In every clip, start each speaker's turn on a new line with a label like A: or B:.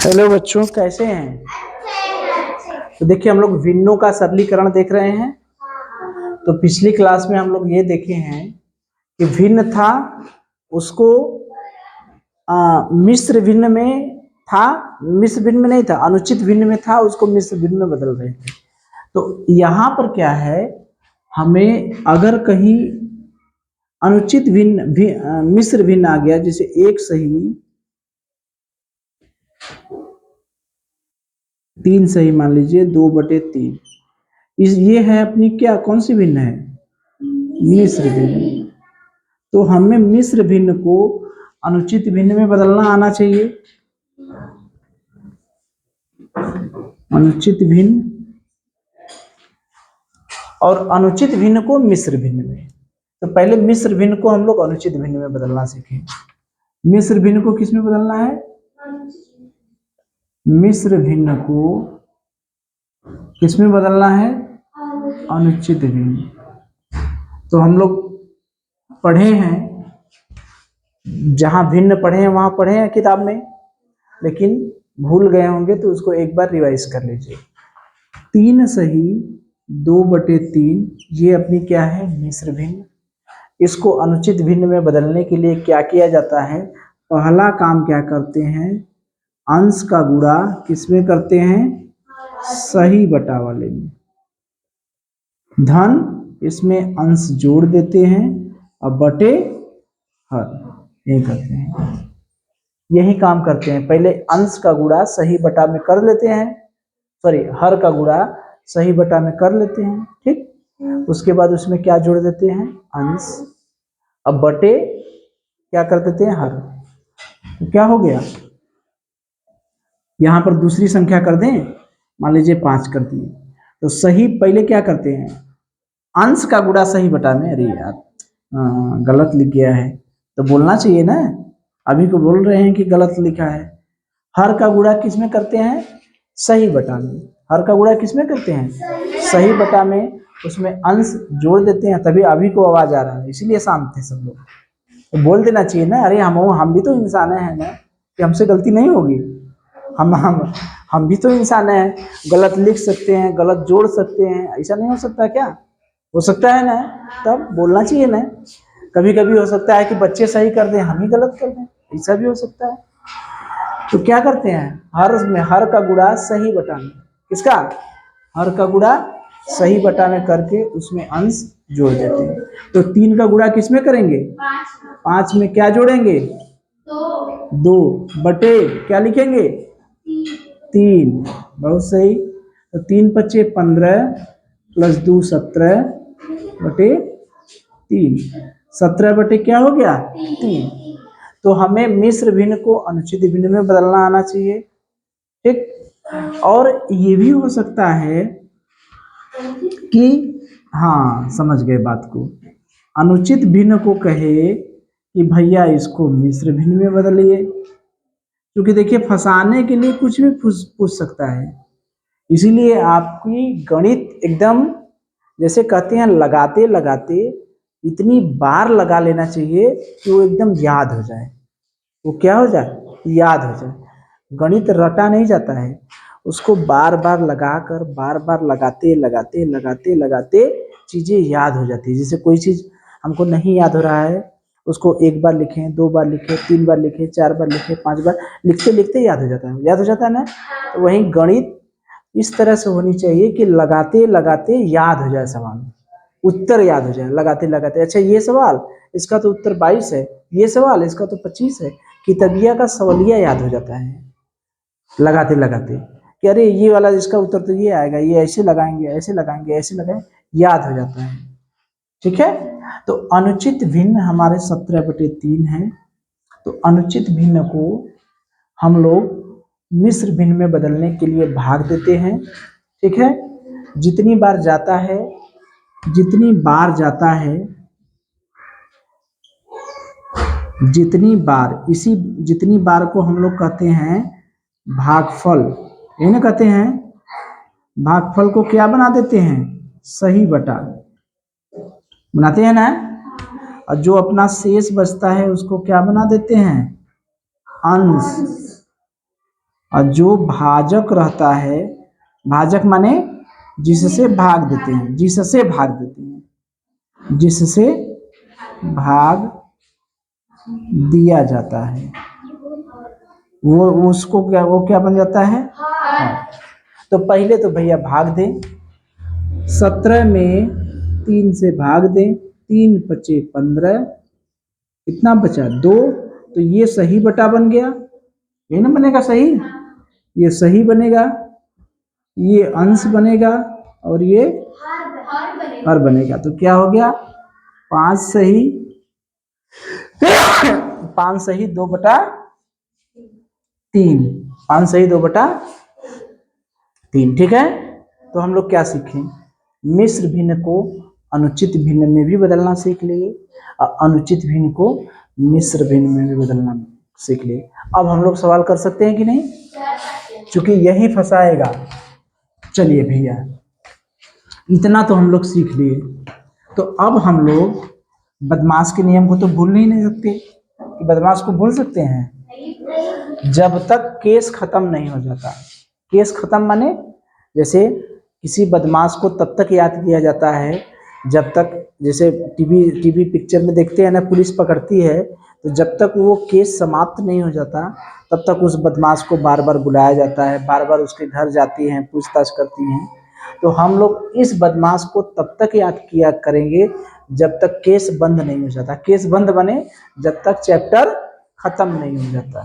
A: Hello बच्चों, कैसे हैं। तो देखिए, हम लोग भिन्नों का सरलीकरण देख रहे हैं। तो पिछली क्लास में हम लोग ये देखे हैं कि भिन्न था, उसको मिश्र भिन्न में था, मिश्र भिन्न में नहीं था, अनुचित भिन्न में था, उसको मिश्र भिन्न में बदल रहे थे। तो यहाँ पर क्या है, हमें अगर कहीं अनुचित भिन्न मिश्र भिन्न आ गया, जैसे एक सही तीन सही, मान लीजिए 2/3, ये है अपनी क्या, कौन सी भिन्न है, मिश्र भिन्न। तो हमें मिश्र भिन्न को अनुचित भिन्न में बदलना आना चाहिए। अनुचित भिन्न और अनुचित भिन्न को मिश्र भिन्न में। तो पहले मिश्र भिन्न को हम लोग अनुचित भिन्न में बदलना सीखें। मिश्र भिन्न को किस में बदलना है, मिश्र भिन्न को किस में बदलना है, अनुचित भिन्न। तो हम लोग पढ़े हैं, जहां भिन्न पढ़े हैं वहां पढ़े हैं किताब में, लेकिन भूल गए होंगे तो उसको एक बार रिवाइज कर लीजिए। 3 सही 2/3, ये अपनी क्या है, मिश्र भिन्न। इसको अनुचित भिन्न में बदलने के लिए क्या किया जाता है, पहला काम क्या करते हैं, अंश का गुणा किसमें करते हैं, सही बटा वाले में, धन इसमें अंश जोड़ देते हैं और बटे हर, ये करते हैं, यही काम करते हैं। पहले अंश का गुणा सही बटा में कर लेते हैं, सॉरी हर का गुणा सही बटा में कर लेते हैं, ठीक। उसके बाद उसमें क्या जोड़ देते हैं, अंश, अब बटे क्या कर देते हैं, हर। तो क्या हो गया, यहां पर दूसरी संख्या कर दें, मान लीजिए 5 कर दिए। तो सही पहले क्या करते हैं, अंश का गुणा सही बटा में, अरे यार गलत लिख गया है, तो बोलना चाहिए ना, अभी को बोल रहे हैं कि गलत लिखा है। हर का गुणा किस में करते हैं, सही बटा में। हर का गुणा किस में करते हैं, सही बटा में, उसमें अंश जोड़ देते हैं, तभी अभी को आवाज आ रहा है, इसीलिए शांत थे सब लोग। तो बोल देना चाहिए ना, अरे हम भी तो इंसान हैं ना, कि हमसे गलती नहीं होगी, हम भी तो इंसान हैं, गलत लिख सकते हैं, गलत जोड़ सकते हैं, ऐसा नहीं हो सकता क्या, हो सकता है ना, तब बोलना चाहिए ना। कभी कभी हो सकता है कि बच्चे सही कर दें, हम ही गलत कर दें, ऐसा भी हो सकता है। तो क्या करते हैं, हर में हर का गुणा सही बटा में, किसका, हर का गुणा सही बटा में करके उसमें अंश जोड़ देते हैं। तो 3 का गुणा किस में करेंगे, 5 में क्या जोड़ेंगे, 2 बटे क्या लिखेंगे, 3, बहुत सही। तो 3×5 = 15 + 2 17/3, 17 बटे क्या हो गया, 3। तो हमें मिश्र भिन्न को अनुचित भिन्न में बदलना आना चाहिए, ठीक। और ये भी हो सकता है कि, हाँ समझ गए बात को, अनुचित भिन्न को कहे कि भैया इसको मिश्र भिन्न में बदलिए, क्योंकि देखिए फंसाने के लिए कुछ भी पूछ सकता है। इसीलिए आपकी गणित एकदम, जैसे कहते हैं लगाते लगाते इतनी बार लगा लेना चाहिए कि वो एकदम याद हो जाए। वो क्या हो जाए, याद हो जाए। गणित रटा नहीं जाता है, उसको बार बार लगाकर, बार बार लगाते लगाते लगाते लगाते चीजें याद हो जाती है। जैसे कोई चीज हमको नहीं याद हो रहा है, उसको 1 बार लिखें, 2 बार लिखें, 3 बार लिखें, 4 बार लिखें, 5 बार लिखते लिखते याद हो जाता है, याद हो जाता है ना। तो वही गणित इस तरह से होनी चाहिए कि लगाते लगाते याद हो जाए, सवाल उत्तर याद हो जाए लगाते लगाते। अच्छा ये सवाल, इसका तो उत्तर 22 है, ये सवाल इसका तो 25 है, किताबिया का सवालिया याद हो जाता है लगाते लगाते, कि अरे ये वाला इसका उत्तर तो ये आएगा, ये ऐसे लगाएंगे, ऐसे लगाएंगे, ऐसे लगाएंगे, याद हो जाता है, ठीक है। तो अनुचित भिन्न हमारे 17/3 है। तो अनुचित भिन्न को हम लोग मिश्र भिन्न में बदलने के लिए भाग देते हैं, ठीक है। जितनी बार जाता है, जितनी बार जाता है, जितनी बार, इसी जितनी बार को हम लोग कहते हैं भागफल, ये ना कहते हैं, भागफल को क्या बना देते हैं, सही बटा बनाते हैं ना। और जो अपना शेष बचता है उसको क्या बना देते हैं, अंश। और जो भाजक रहता है, भाजक माने जिससे भाग देते हैं, जिससे भाग देते हैं, जिससे भाग दिया जाता है, वो उसको क्या, वो क्या बन जाता है? तो पहले तो भैया भाग दें, 17 में 3 से भाग दें, 3 पचे 15, कितना बचा? 2। तो ये सही बटा बन गया, ये ना बनेगा सही, ये सही बनेगा, ये अंश बनेगा और ये हर बनेगा। तो क्या हो गया? 5 सही 5 सही 2 बटा 3, 5 सही 2 बटा 3। ठीक है, तो हम लोग क्या सीखें? मिश्र भिन्न को अनुचित भिन्न में भी बदलना सीख लिए और अनुचित भिन्न को मिश्र भिन्न में भी बदलना सीख लिए। अब हम लोग सवाल कर सकते हैं कि नहीं, क्योंकि यही फंसाएगा। चलिए भैया, इतना तो हम लोग सीख लिए, तो अब हम लोग बदमाश के नियम को तो भूल नहीं सकते। कि बदमाश को भूल सकते हैं? जब तक केस खत्म नहीं हो जाता। केस खत्म माने, जैसे किसी बदमाश को तब तक याद किया जाता है जब तक, जैसे टीवी पिक्चर में देखते हैं ना, पुलिस पकड़ती है, तो जब तक वो केस समाप्त नहीं हो जाता तब तक उस बदमाश को बार बार बुलाया जाता है, बार बार उसके घर जाती हैं, पूछताछ करती हैं। तो हम लोग इस बदमाश को तब तक याद किया करेंगे जब तक केस बंद नहीं हो जाता। केस बंद बने जब तक चैप्टर खत्म नहीं हो जाता।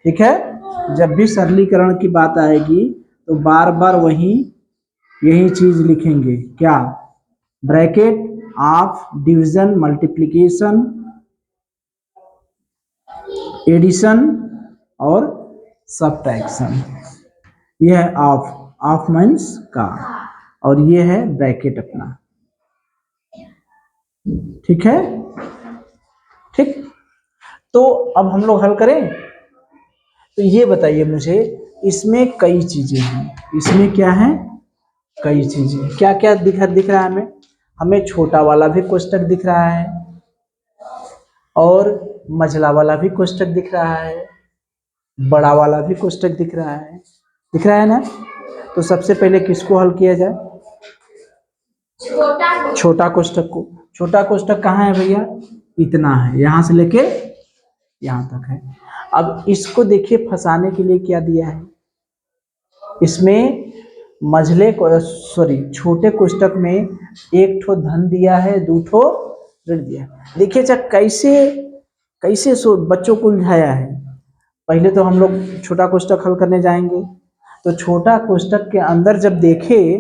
A: ठीक है, जब भी सरलीकरण की बात आएगी तो बार बार यही चीज लिखेंगे, क्या? Bracket of division, multiplication, addition और सब्ट्रैक्शन। यह है ऑफ मीन्स का, और ये है ब्रैकेट अपना। ठीक है, ठीक। तो अब हम लोग हल करें। तो ये बताइए मुझे, इसमें कई चीजें हैं, इसमें क्या है? कई चीजें। क्या क्या दिख रहा है हमें? हमें छोटा वाला भी कोष्टक दिख रहा है और मझला वाला भी कोष्टक दिख रहा है, बड़ा वाला भी कोष्टक दिख रहा है। दिख रहा है ना? तो सबसे पहले किसको हल किया जाए? छोटा कोष्टक को। छोटा कोष्टक कहाँ है भैया? इतना है, यहां से लेके यहां तक है। अब इसको देखिए, फंसाने के लिए क्या दिया है इसमें? मझले को, सॉरी, छोटे कोष्टक में एक ठो धन दिया है, 2 ठो ऋण दिया है। देखिए जब कैसे कैसे बच्चों को उलझाया है। पहले तो हम लोग छोटा कोष्टक हल करने जाएंगे, तो छोटा कोष्टक के अंदर जब देखे,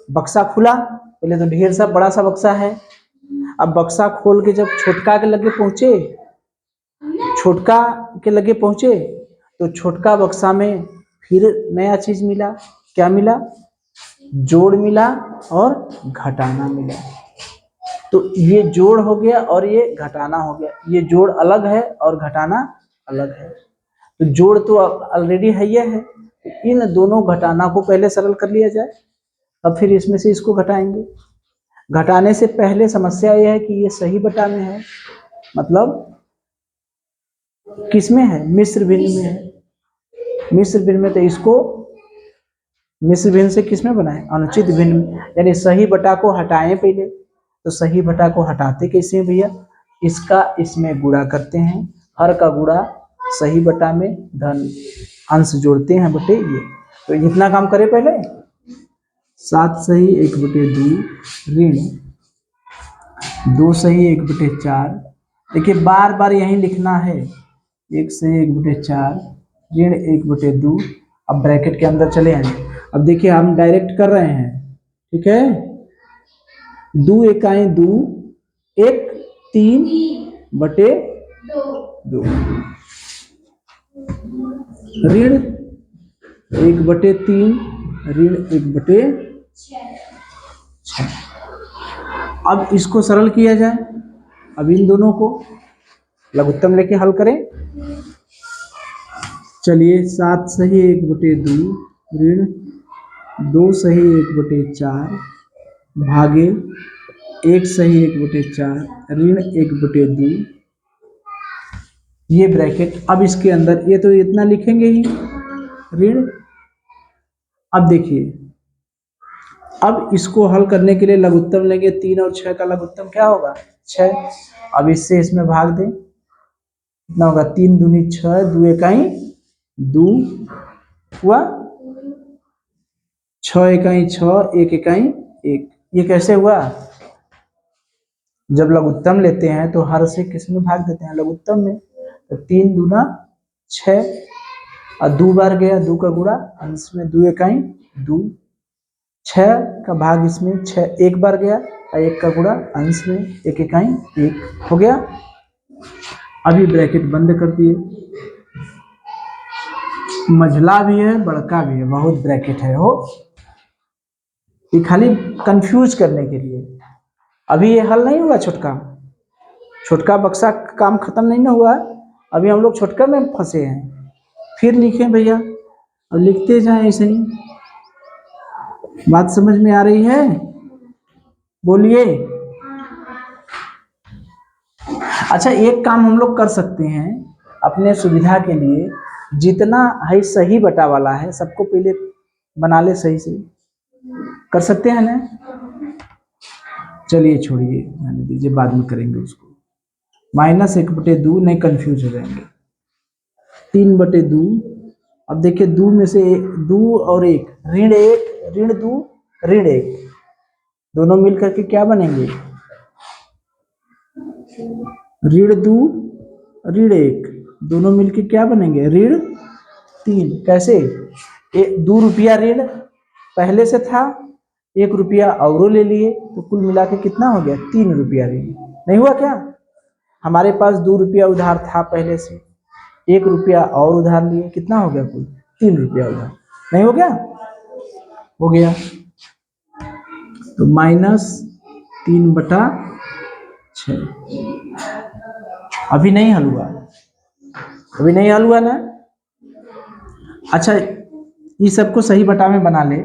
A: बक्सा खुला, पहले तो ढेर सा बड़ा सा बक्सा है। अब बक्सा खोल के जब छोटका के लगे पहुंचे, तो छोटका बक्सा में फिर नया चीज मिला। क्या मिला? जोड़ मिला और घटाना मिला। तो ये जोड़ हो गया और ये घटाना हो गया। ये जोड़ अलग है और घटाना अलग है। तो जोड़ तो ऑलरेडी है, ये है। तो इन दोनों घटाना को पहले सरल कर लिया जाए, अब फिर इसमें से इसको घटाएंगे। घटाने से पहले समस्या यह है कि ये सही बटा में है, मतलब किसमें है? मिश्र भिन्न में है। मिश्र भिन्न में, तो इसको मिश्र भिन्न से किसमें बनाए? अनुचित भिन्न। यानी सही बटा को हटाएं पहले। तो सही बटा को हटाते कैसे भैया? इसका इसमें गुणा करते हैं, हर का गुणा सही बटा में, धन अंश जोड़ते हैं बटे ये। तो इतना काम करें पहले। 7 सही 1/2 ऋण 2 सही 1/4। देखिए बार बार यही लिखना है, 1 सही 1/4 ऋण 1/2। अब ब्रैकेट के अंदर चले आए। अब देखिए हम डायरेक्ट कर रहे हैं, ठीक है। 2 एकाएं 2, 1 3/2 ऋण 1/3 ऋण 1/6। अब इसको सरल किया जाए। अब इन दोनों को लघुत्तम लेके हल करें। चलिए 7 सही 1/2 ऋण 2 सही 1/4 भागे 1 सही 1/4 ऋण 1/2। ये ब्रैकेट। अब इसके अंदर ये तो इतना लिखेंगे ही, ऋण। अब देखिए, अब इसको हल करने के लिए लघुत्तम लेंगे, 3 और 6 का लघुत्तम क्या होगा 6। अब इससे इसमें भाग दें, कितना होगा 3 दूनी 6, 2 इकाई 2 हुआ, 6 इकाई 6, 1 इकाई 1। ये कैसे हुआ, जब लघुत्तम लेते हैं तो हर से किस में भाग देते हैं, लघुत्तम में। तो 3 दूना 6 और 2 बार गया 2 का गुणा, अंश में 2 इकाई 2, 6 का भाग इसमें 6 एक बार गया और 1 का गुणा, अंश में 1 इकाई 1 हो गया। अभी ब्रैकेट बंद कर दिए, मझला भी है बड़का भी है, बहुत ब्रैकेट है हो, ये खाली कंफ्यूज करने के लिए। अभी ये हल नहीं हुआ, छोटका बक्सा काम खत्म नहीं ना हुआ, अभी हम लोग छोटका में फंसे हैं। फिर लिखें भैया, और लिखते जाएं ऐसे ही। बात समझ में आ रही है, बोलिए। अच्छा, एक काम हम लोग कर सकते हैं अपने सुविधा के लिए, जितना है सही बटा वाला है सबको पहले बना ले सही से, कर सकते हैं ना। चलिए छोड़िए, जाने दीजिए, बाद में करेंगे उसको। -1/2, नहीं कंफ्यूज हो जाएंगे। 3/2, अब देखिए 2 में से 2 और 1, ऋण 1 ऋण 2 ऋण 1, दोनों मिलकर के क्या बनेंगे, ऋण 2 ऋण 1, दोनों मिलकर क्या बनेंगे, ऋण 3। कैसे, 2 रुपया ऋण पहले से था, 1 रुपया और ले लिए, तो कुल मिला के कितना हो गया 3 रुपया ऋण। नहीं हुआ क्या, हमारे पास 2 रुपया उधार था पहले से, 1 रुपया और उधार लिए, कितना हो गया कुल 3 रुपया उधार। नहीं हो गया, हो गया। तो -3/6। अभी नहीं हल हुआ, अभी नहीं हल हुआ ना। अच्छा, ये सबको सही बटा में बना ले,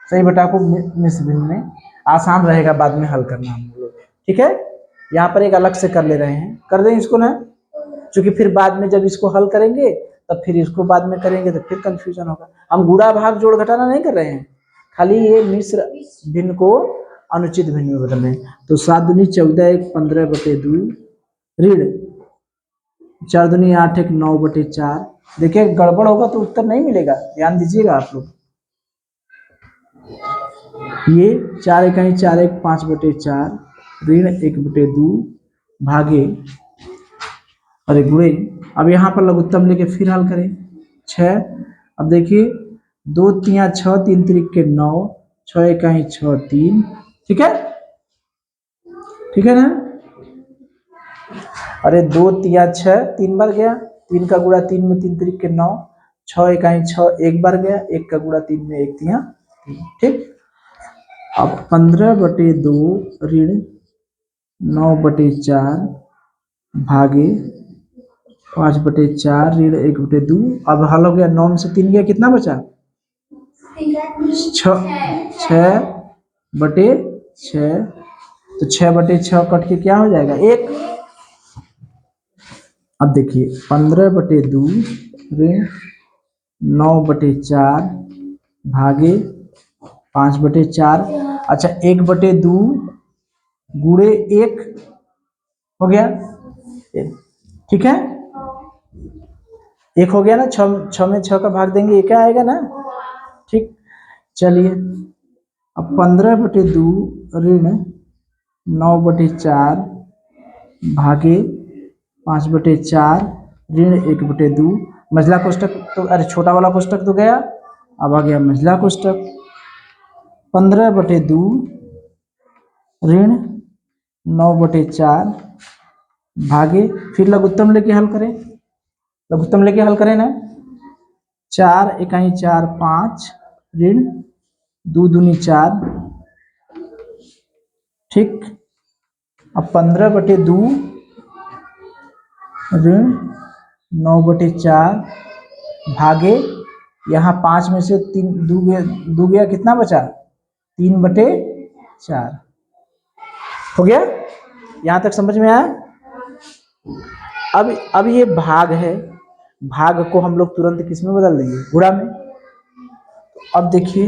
A: सही बटा को मिश्र भिन्न में, आसान रहेगा बाद में हल करना हम लोग, ठीक है। यहाँ पर एक अलग से कर ले रहे हैं, कर दें इसको ना, क्योंकि फिर बाद में जब इसको हल करेंगे तब फिर इसको बाद में करेंगे तो फिर कंफ्यूजन होगा। हम गुणा भाग जोड़ घटाना नहीं कर रहे हैं, खाली ये मिश्र भिन्न को अनुचित भिन्न में बदल रहे हैं। तो 7 दूनी 14, 1 15/2 ऋण 4 दूनी 8, 1 9/4। देखिए गड़बड़ होगा तो उत्तर नहीं मिलेगा, ध्यान दीजिएगा आप लोग। ये 4 इकाई 4, 1 5/4 ऋण 1/2 भागे, अरे गुणे। अब यहाँ पर लघुत्तम लेके फिर हल करें, 6। अब देखिए 2 तिया 6, 3 तिरिक 9, 6 इकाई 6 3, ठीक है, ठीक है ना। अरे 2 तिया 6, 3 बार गया, 3 का गुणा 3 में 3 तिरिक 9, 6 इकाई 6 1 बार गया, 1 का गुणा 3 में 1 तिया 3, ठीक। अब 15/2 ऋण 9/4 भागे 5/4 ऋण 1/2। अब हल हो गया, 9 में से 3 गया, कितना बचा 6/6, तो 6/6 कट के क्या हो जाएगा 1। अब देखिए 15/2 ऋण 9/4 भागे 5/4। अच्छा 1/2 गुणे 1 हो गया, ठीक है, 1 हो गया ना, 6 में 6 का भाग देंगे, ये क्या आएगा ना, ठीक। चलिए अब 15/2 ऋण 9/4 भागे 5/4 ऋण 1/2। मझला कोष्टक तो, अरे छोटा वाला कोष्टक तो गया, अब आ गया मझला कोष्टक। 15/2 ऋण 9/4 भागे, फिर लघुत्तम लेके हल करें, लघुत्तम लेके हल करें ना, 4 इकाई 4 5 ऋण 2 दूनी 4, ठीक। अब 15/2 ऋण 9/4 भागे, यहाँ 5 में से 3 दो गया, कितना बचा 3/4 हो गया। यहाँ तक समझ में आया। अब ये भाग है, भाग को हम लोग तुरंत किस में बदल देंगे, गुणा में। अब देखिए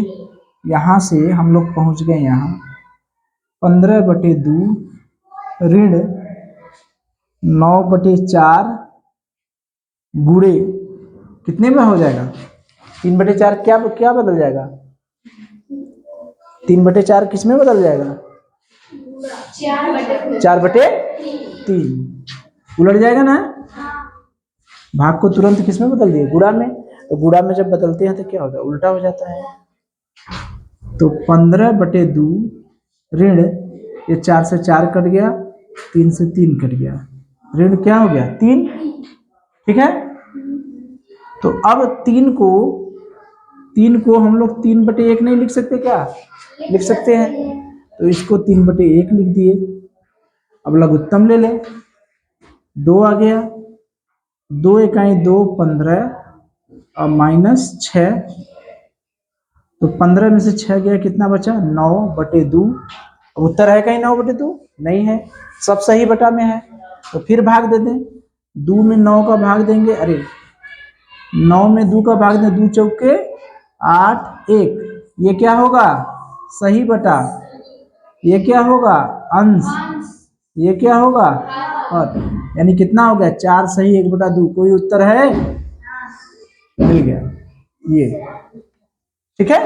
A: यहाँ से हम लोग पहुँच गए यहाँ 15/2 ऋण 9/4 गुणे कितने में हो जाएगा? 3/4 क्या क्या बदल जाएगा? 3/4 किस में बदल जाएगा? 4/3 उलट जाएगा ना। भाग को तुरंत किस में बदल दिए? गुणा में। तो गुणा में जब बदलते हैं तो क्या होगा? उल्टा हो जाता है। तो 15/2 ऋण, ये 4 से 4 कट गया, 3 से 3 कट गया, ऋण क्या हो गया? 3। ठीक है। तो अब 3 को हम लोग 3/1 नहीं लिख सकते क्या? लिख सकते हैं। तो इसको 3/1 लिख दिए। अब लघुत्तम ले लें, 2 आ गया, 2 इकाई 2 15 और -6, तो 15 में से 6 गया, कितना बचा? 9/2। उत्तर है कहीं 9/2? नहीं है, सब सही बटा में है। तो फिर भाग दे दें, 2 में 9 का भाग देंगे, अरे 9 में 2 का भाग दें, 2 चौके 8 1, ये क्या होगा? सही बटा। ये क्या होगा? अंश। ये क्या होगा? और यानी कितना हो गया? 4 सही 1/2। कोई उत्तर है? मिल गया ये। ठीक है।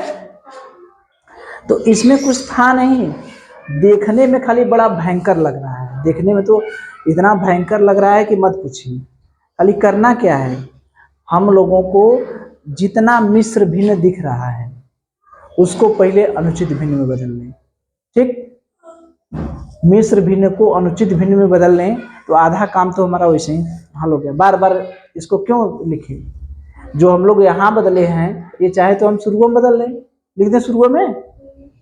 A: तो इसमें कुछ था नहीं, देखने में खाली बड़ा भयंकर लग रहा है, देखने में तो इतना भयंकर लग रहा है कि मत पूछिए। खाली करना क्या है, हम लोगों को जितना मिश्र भिन्न दिख रहा है उसको पहले अनुचित भिन्न में बदल लें। ठीक, मिश्र भिन्न को अनुचित भिन्न में बदल लें तो आधा काम तो हमारा वैसे ही हल हो गया। बार बार इसको क्यों लिखें? जो हम लोग यहाँ बदले हैं ये चाहे तो हम शुरू में बदल लें, लिख दें शुरू में,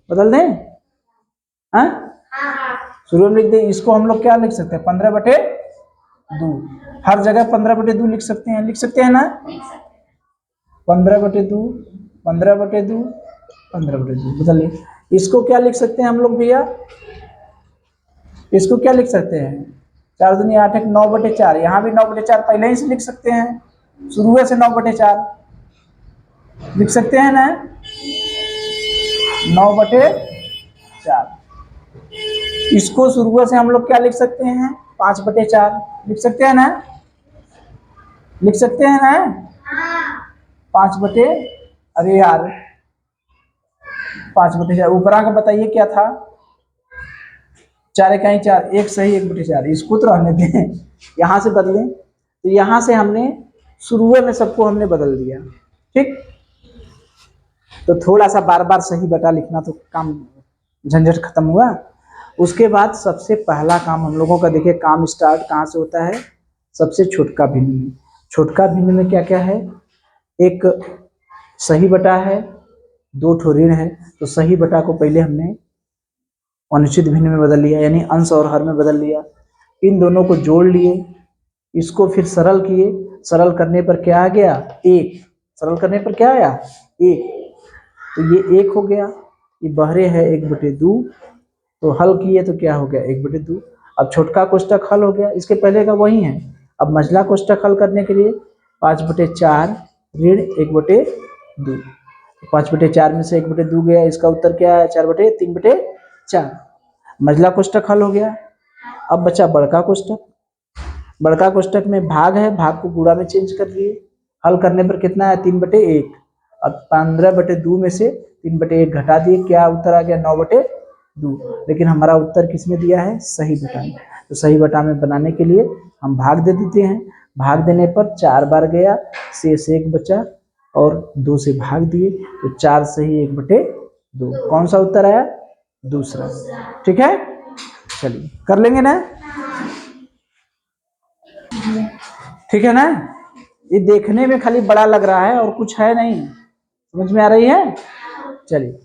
A: बदल दें। हाँ, शुरू में लिख दें। इसको हम लोग क्या लिख सकते हैं? 15/2। हर जगह 15/2 लिख सकते हैं, लिख सकते हैं ना? 15/2 15/2 15/2 बदलिए। इसको क्या लिख सकते हैं हम लोग भैया? इसको क्या लिख सकते हैं? 4 दूनी 8 1 9/4। यहाँ भी 9/4 पहले ही से लिख सकते हैं, शुरू से 9/4 लिख सकते हैं ना? 9/4। इसको शुरू से हम लोग क्या लिख सकते हैं? 5/4 लिख सकते हैं ना? लिख सकते हैं ना? 5 अरे यार 5/4 ऊपरा का बताइए क्या था? 4 इकाई 4, 1 सही 1/4। इसको तो रहने दें, यहाँ से बदलें। तो यहाँ से हमने शुरू में सबको हमने बदल दिया। ठीक, तो थोड़ा सा बार बार सही बटा लिखना तो काम झंझट खत्म हुआ। उसके बाद सबसे पहला काम हम लोगों का, देखिए काम स्टार्ट कहाँ से होता है? सबसे छोटका भिन्न में। छोटका भिन्न में क्या क्या है? एक सही बटा है, 2 ठो ऋण है। तो सही बटा को पहले हमने अनुचित भिन्न में बदल लिया, यानी अंश और हर में बदल लिया। इन दोनों को जोड़ लिए, इसको फिर सरल किए, सरल करने पर क्या आ गया? 1। सरल करने पर क्या आया? 1। तो ये 1 हो गया, ये बहरे है 1/2, तो हल किए तो क्या हो गया? 1/2। अब छोटका कोष्टक हल हो गया, इसके पहले का वही है। अब मझला कोष्टक हल करने के लिए 5/4 ऋण 1/2, 5/4 में से 1/2 गया, इसका उत्तर क्या है? 4/3/4। मझला कोष्टक हल हो गया। अब बचा बड़का कोष्टक। बड़का कोष्टक में भाग है, भाग को गुणा में चेंज कर लिए, हल करने पर कितना है? 3/1। अब 15/2 में से 3/1 घटा दिए, क्या उत्तर आ गया? 9/2। लेकिन हमारा उत्तर किस में दिया है? सही बटा में। तो सही बटा में बनाने के लिए हम भाग दे देते हैं, भाग देने पर 4 बार गया, शेष 1 बचा और 2 से भाग दिए, तो 4 सही 1/2। कौन सा उत्तर आया? दूसरा। ठीक है, चलिए कर लेंगे ना? ठीक है ना? ये देखने में खाली बड़ा लग रहा है और कुछ है नहीं, समझ में आ रही है? चलिए।